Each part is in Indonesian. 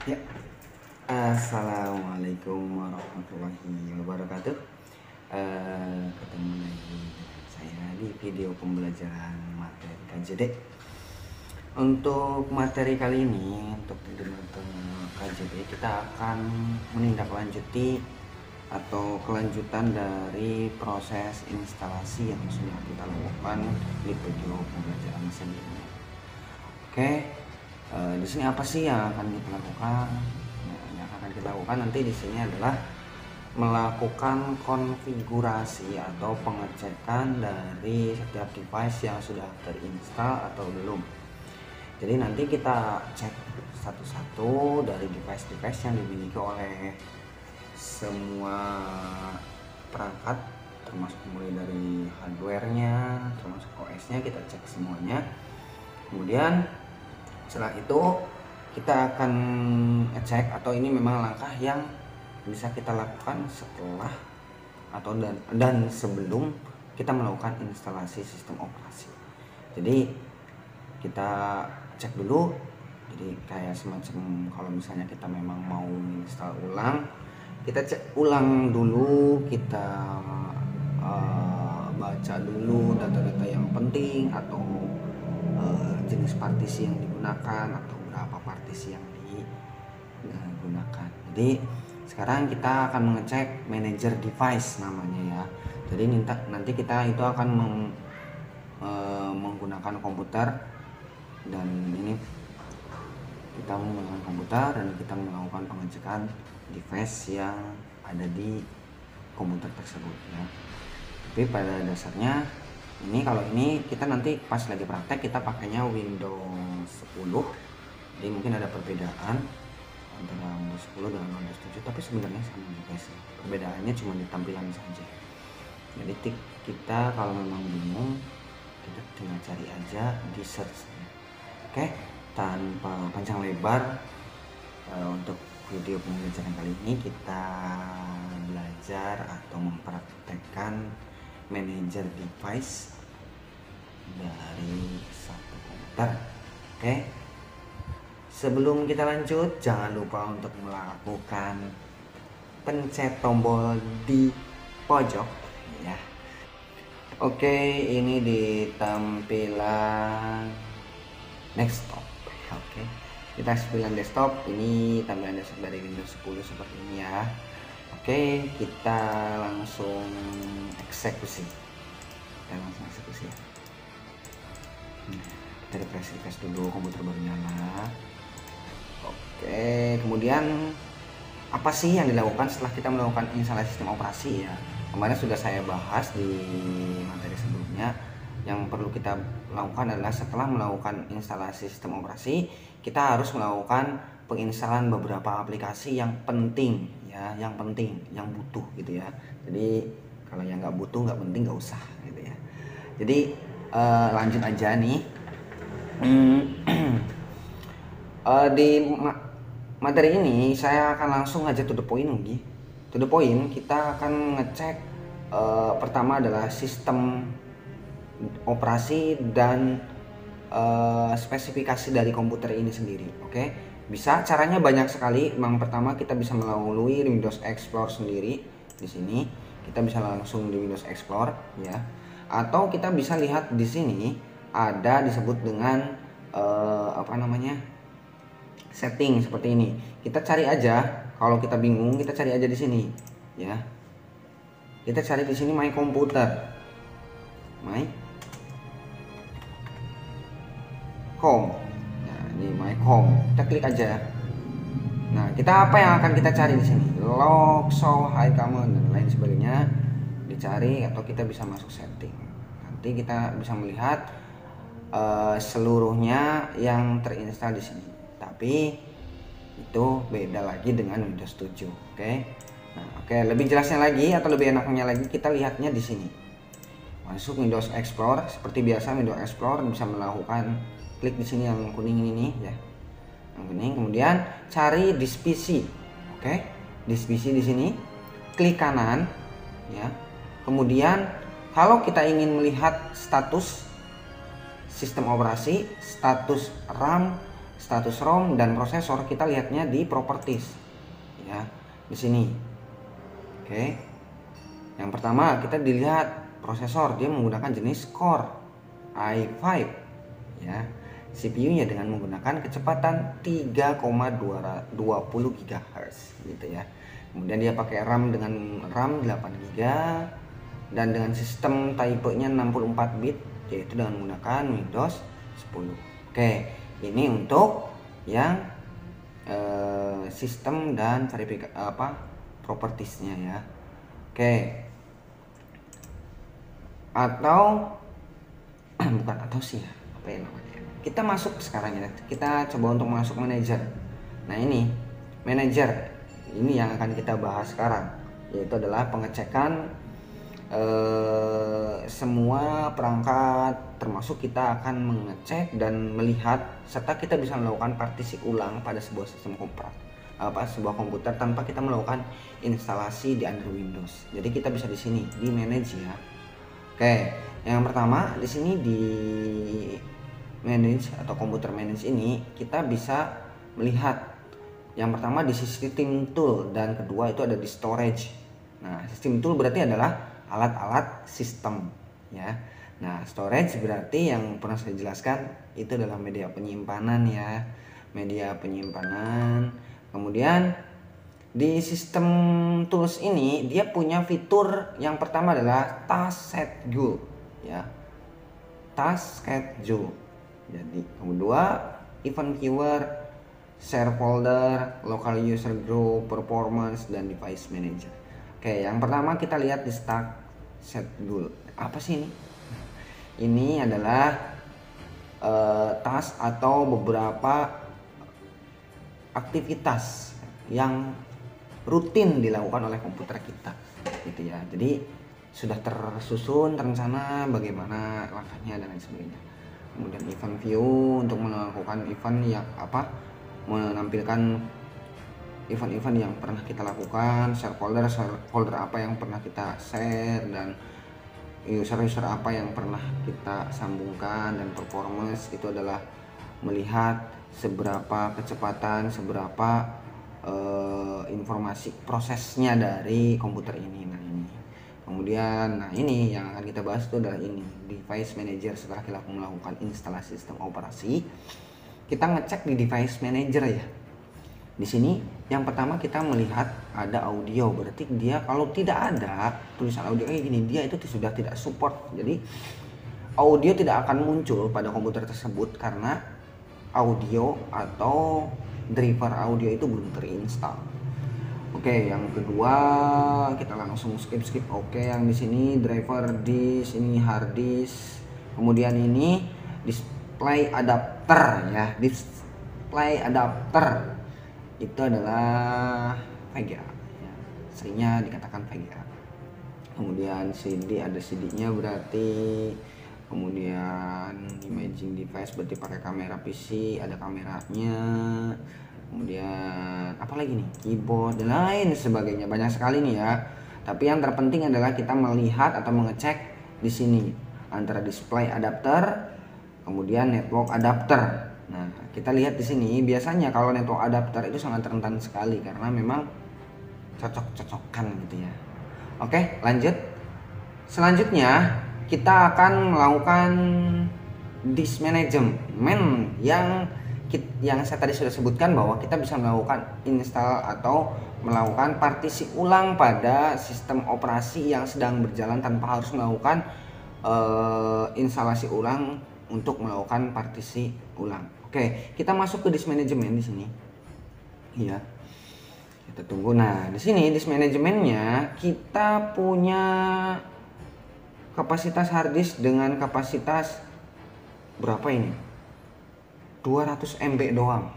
Ya, assalamualaikum warahmatullahi wabarakatuh. Ketemu lagi dengan saya di video pembelajaran materi KJD. Untuk materi kali ini, untuk di materi KJD kita akan menindaklanjuti atau kelanjutan dari proses instalasi yang sudah kita lakukan di video pembelajaran sebelumnya. Oke. Di sini apa sih yang akan kita lakukan? Nah, yang akan kita lakukan nanti di sini adalah melakukan konfigurasi atau pengecekan dari setiap device yang sudah terinstall atau belum. Jadi nanti kita cek satu-satu dari device-device yang dimiliki oleh semua perangkat, termasuk mulai dari hardware-nya, termasuk OS-nya, kita cek semuanya. Kemudian setelah itu kita akan ngecek, atau ini memang langkah yang bisa kita lakukan setelah atau dan sebelum kita melakukan instalasi sistem operasi. Jadi kita cek dulu. Jadi kayak semacam kalau misalnya kita memang mau install ulang, kita cek ulang dulu, kita baca dulu data-data yang penting atau jenis partisi yang digunakan atau berapa partisi yang digunakan. Jadi sekarang kita akan mengecek manager device namanya ya. Jadi nanti kita itu akan menggunakan komputer, dan ini kita menggunakan komputer dan kita melakukan pengecekan device yang ada di komputer tersebut ya. Tapi pada dasarnya ini, kalau ini kita nanti pas lagi praktek kita pakainya Windows 10. Jadi mungkin ada perbedaan antara Windows 10 dengan Windows 7, tapi sebenarnya sama juga sih. Perbedaannya cuma di tampilan saja. Jadi kita kalau memang bingung, kita tinggal cari aja di search. Oke, tanpa panjang lebar, untuk video pembelajaran kali ini kita belajar atau mempraktekkan manager device dari satu komputer. Oke. Sebelum kita lanjut, jangan lupa untuk melakukan pencet tombol di pojok ya. Oke, ini di tampilan desktop. Oke. Di tampilan desktop ini tampilan desktop dari Windows 10 seperti ini ya. Oke, kita langsung eksekusi. Ya. Kita refresh dulu, komputer baru nyala. Oke, kemudian apa sih yang dilakukan setelah kita melakukan instalasi sistem operasi ya? Kemarin sudah saya bahas di materi sebelumnya. Yang perlu kita lakukan adalah setelah melakukan instalasi sistem operasi, kita harus melakukan penginstalan beberapa aplikasi yang penting ya, yang butuh gitu ya. Jadi kalau yang nggak butuh, nggak penting, nggak usah gitu ya. Jadi lanjut aja nih. Di materi ini saya akan langsung aja to the point lagi. To the point, kita akan ngecek pertama adalah sistem operasi dan spesifikasi dari komputer ini sendiri. Oke, bisa caranya banyak sekali. Yang pertama kita bisa melalui Windows Explorer sendiri. Di sini kita bisa langsung di Windows Explorer ya, atau kita bisa lihat di sini ada disebut dengan setting seperti ini. Kita cari aja, kalau kita bingung kita cari aja di sini ya. Kita cari di sini My Computer, My Com. Nah, ini My Com. Kita klik aja. Nah, kita apa yang akan kita cari di sini? Log, show, hide command dan lain sebagainya dicari, atau kita bisa masuk setting. Nanti kita bisa melihat seluruhnya yang terinstall di sini. Tapi itu beda lagi dengan Windows 7. Oke. Nah, oke, lebih jelasnya lagi atau lebih enaknya lagi kita lihatnya di sini. Masuk Windows Explorer seperti biasa. Windows Explorer bisa melakukan klik di sini yang kuning ini ya. Yang kuning, kemudian cari disk PC. Oke. Disk PC di sini. Klik kanan ya. Kemudian kalau kita ingin melihat status sistem operasi, status RAM status ROM dan prosesor kita lihatnya di properties ya, di sini. Oke. Yang pertama kita dilihat prosesor, dia menggunakan jenis Core i5 ya. CPU-nya dengan menggunakan kecepatan 3,20 GHz gitu ya. Kemudian dia pakai RAM dengan RAM 8 GB dan dengan sistem type-nya 64 bit, yaitu dengan menggunakan Windows 10. Oke, ini untuk yang sistem dan verifikasi propertiesnya ya. Oke. Atau bukan atau sih ya, apa ya namanya? Kita masuk sekarang ya. Kita coba untuk masuk manager. Nah, ini manager. Ini yang akan kita bahas sekarang, yaitu adalah pengecekan semua perangkat, termasuk kita akan mengecek dan melihat serta kita bisa melakukan partisi ulang pada sebuah sistem sebuah komputer tanpa kita melakukan instalasi di under Windows. Jadi kita bisa di sini di manage ya. Oke, yang pertama di sini di manage atau komputer manage ini kita bisa melihat yang pertama di system tool dan kedua itu ada di storage. Nah, system tool berarti adalah alat-alat sistem ya. Nah, storage berarti yang pernah saya jelaskan itu adalah media penyimpanan ya, media penyimpanan. Kemudian di sistem tools ini dia punya fitur yang pertama adalah task schedule ya, task schedule. Jadi kedua event viewer, share folder, local user group, performance, dan device manager. Oke, yang pertama kita lihat di task schedule. Apa sih ini? Ini adalah task atau beberapa aktivitas yang rutin dilakukan oleh komputer kita gitu ya. Jadi sudah tersusun, terencana bagaimana langkahnya dan lain sebagainya. Kemudian event view untuk melakukan event yang menampilkan event-event yang pernah kita lakukan, share folder apa yang pernah kita share, dan user apa yang pernah kita sambungkan, dan performance itu adalah melihat seberapa kecepatan, seberapa informasi prosesnya dari komputer ini. Nah, ini kemudian ini yang akan kita bahas itu adalah ini device manager. Setelah kita melakukan instalasi sistem operasi, kita ngecek di device manager ya. Di sini yang pertama kita melihat ada audio, berarti dia kalau tidak ada tulisan audio kayak gini, dia itu sudah tidak support. Jadi audio tidak akan muncul pada komputer tersebut karena audio atau driver audio itu belum terinstall. Oke, yang kedua kita langsung skip. Oke, yang di sini driver disk, ini hard disk. Kemudian ini display adapter ya, display adapter itu adalah VGA ya. Seringnya dikatakan VGA. Kemudian CD, ada CD-nya berarti. Kemudian imaging device berarti pakai kamera PC, ada kameranya. Kemudian apa lagi nih, keyboard dan lain sebagainya, banyak sekali nih ya. Tapi yang terpenting adalah kita melihat atau mengecek di sini antara display adapter kemudian network adapter. Nah, kita lihat di sini biasanya kalau network adapter itu sangat rentan sekali karena memang cocok-cocokan gitu ya. Oke, lanjut. Selanjutnya kita akan melakukan disk management yang saya tadi sudah sebutkan bahwa kita bisa melakukan install atau melakukan partisi ulang pada sistem operasi yang sedang berjalan tanpa harus melakukan instalasi ulang untuk melakukan partisi ulang. Oke, kita masuk ke disk management di sini. Iya. Kita tunggu. Nah, di sini disk manajemennya kita punya kapasitas hard disk dengan kapasitas berapa ini? 200 MB doang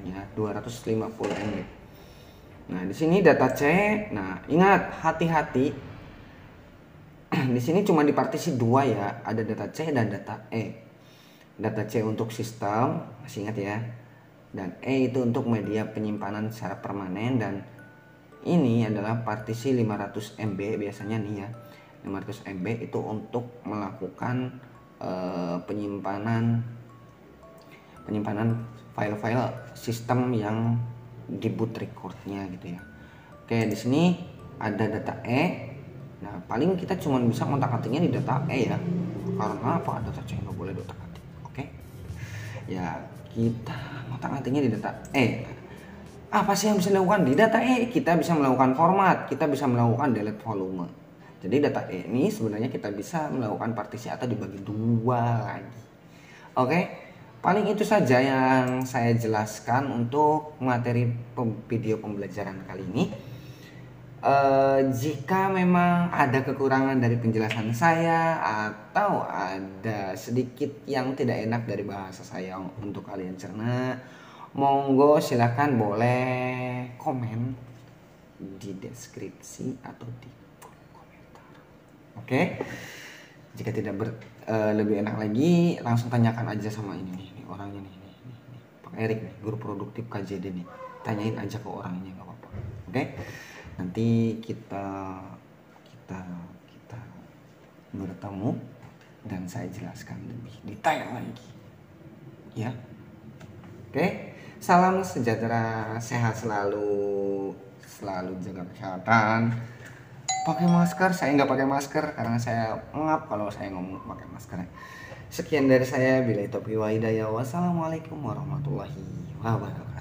ya, 250 MB. Nah, di sini data C. Nah, ingat hati-hati. Di sini cuma dipartisi dua ya, ada data C dan data E. Data C untuk sistem, masih ingat ya. Dan E itu untuk media penyimpanan secara permanen, dan ini adalah partisi 500 MB biasanya nih ya. 500 MB itu untuk melakukan penyimpanan file-file sistem yang di boot recordnya gitu ya. Oke, di sini ada data E. Nah, paling kita cuma bisa ngotak-atiknya di data E ya. Karena apa? Data C nggak boleh ngotak-atik. Oke. Ya, kita ngotak-atiknya di data E. Apa sih yang bisa dilakukan di data E? Kita bisa melakukan format, kita bisa melakukan delete volume. Jadi data E ini sebenarnya kita bisa melakukan partisi atau dibagi dua lagi. Oke, paling itu saja yang saya jelaskan untuk materi video pembelajaran kali ini. Jika memang ada kekurangan dari penjelasan saya atau ada sedikit yang tidak enak dari bahasa saya untuk kalian cerna, monggo silahkan boleh komen di deskripsi atau di kolom komentar. Oke, jika tidak lebih enak lagi, langsung tanyakan aja sama ini orangnya nih, Pak Erik nih, guru produktif KJD nih, tanyain aja ke orangnya, nggak apa-apa. Oke, nanti kita bertemu dan saya jelaskan lebih detail lagi ya. Oke, salam sejahtera, sehat selalu jaga kesehatan, pakai masker. Saya nggak pakai masker karena saya ngap kalau saya ngomong pakai masker. Sekian dari saya, billahi taufiq wa hidayah. Wassalamualaikum warahmatullahi wabarakatuh.